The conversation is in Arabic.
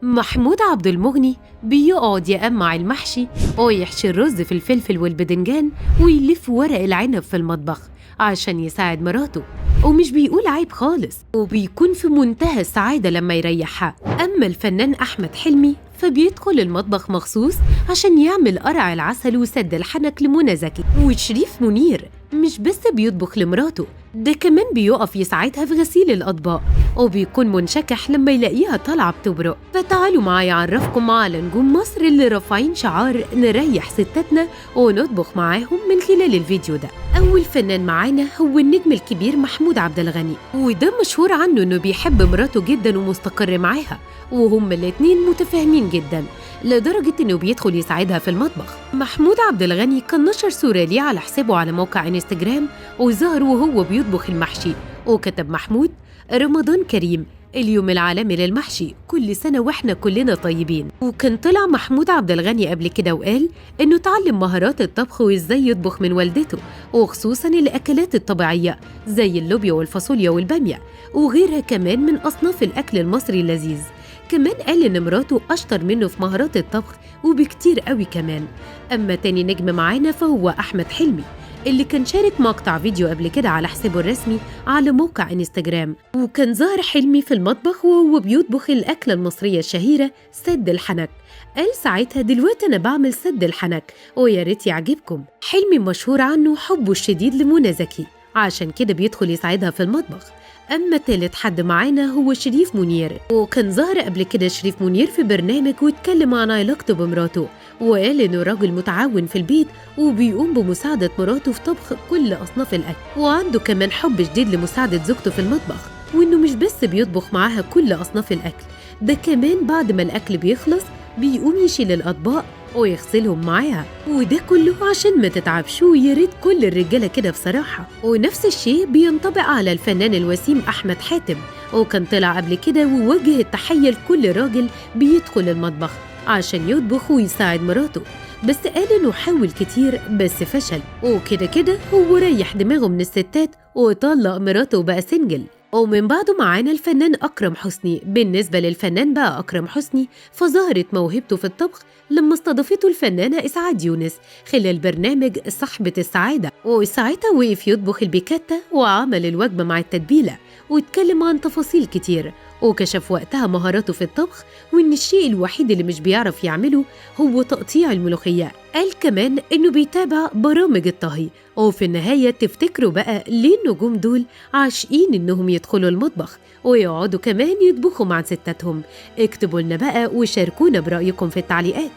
محمود عبد المغني بيقعد يقمع المحشي ويحشي الرز في الفلفل والبدنجان ويلف ورق العنب في المطبخ عشان يساعد مراته، ومش بيقول عيب خالص، وبيكون في منتهى السعادة لما يريحها. أما الفنان أحمد حلمي فبيدخل المطبخ مخصوص عشان يعمل قرع العسل وسد الحنك لمنى زكي. وشريف منير مش بس بيطبخ لمراته، ده كمان بيقف يساعدها في غسيل الأطباق، وبيكون منشكح لما يلاقيها طالعة بتبرق. فتعالوا معايا أعرفكم على نجوم مصر اللي رافعين شعار نريح ستاتنا ونطبخ معاهم من خلال الفيديو ده. أول فنان معانا هو النجم الكبير محمود عبد الغني، وده مشهور عنه إنه بيحب مراته جدا ومستقر معاها، وهما الاتنين متفاهمين جدا لدرجة إنه بيدخل يساعدها في المطبخ. محمود عبد الغني كان نشر صورة ليه على حسابه على موقع انستجرام، وظهر وهو بيطبخ المحشي، وكتب محمود: رمضان كريم، اليوم العالمي للمحشي، كل سنة وإحنا كلنا طيبين. وكان طلع محمود عبد الغني قبل كده وقال إنه اتعلم مهارات الطبخ وإزاي يطبخ من والدته، وخصوصاً الأكلات الطبيعية زي اللوبيا والفاصوليا والبامية وغيرها كمان من أصناف الأكل المصري اللذيذ. كمان قال إن مراته أشطر منه في مهارات الطبخ وبكتير قوي كمان. أما تاني نجم معانا فهو أحمد حلمي، اللي كان شارك مقطع فيديو قبل كده على حسابه الرسمي على موقع انستجرام، وكان ظاهر حلمي في المطبخ وهو بيطبخ الأكلة المصرية الشهيرة سد الحنك. قال ساعتها: دلوقتي أنا بعمل سد الحنك ويا ريت يعجبكم. حلمي مشهور عنه حبه الشديد لمنى زكي، عشان كده بيدخل يساعدها في المطبخ. أما تالت حد معانا هو شريف منير، وكان ظهر قبل كده شريف منير في برنامج واتكلم عن علاقته بمراته، وقال إنه راجل متعاون في البيت وبيقوم بمساعدة مراته في طبخ كل أصناف الأكل، وعنده كمان حب شديد لمساعدة زوجته في المطبخ، وإنه مش بس بيطبخ معاها كل أصناف الأكل، ده كمان بعد ما الأكل بيخلص بيقوم يشيل الأطباق ويغسلهم معاها، وده كله عشان ما تتعبش. ويا ريت كل الرجاله كده بصراحه. ونفس الشيء بينطبق على الفنان الوسيم احمد حاتم، وكان طلع قبل كده ووجه التحيه لكل راجل بيدخل المطبخ عشان يطبخ ويساعد مراته، بس قال انه حاول كتير بس فشل، وكده كده هو ريح دماغه من الستات وطلق مراته وبقى سنجل. ومن بعده معانا الفنان أكرم حسني. بالنسبة للفنان بقى أكرم حسني فظهرت موهبته في الطبخ لما استضافته الفنانة إسعاد يونس خلال برنامج صاحبة السعادة، وساعتها وقف يطبخ البيكاتا وعمل الوجبة مع التتبيلة واتكلم عن تفاصيل كتير، وكشف وقتها مهاراته في الطبخ، وإن الشيء الوحيد اللي مش بيعرف يعمله هو تقطيع الملوخية. قال كمان إنه بيتابع برامج الطهي. وفي النهاية تفتكروا بقى ليه النجوم دول عاشقين إنهم يدخلوا المطبخ ويقعدوا كمان يطبخوا مع ستاتهم؟ اكتبوا لنا بقى وشاركونا برأيكم في التعليقات.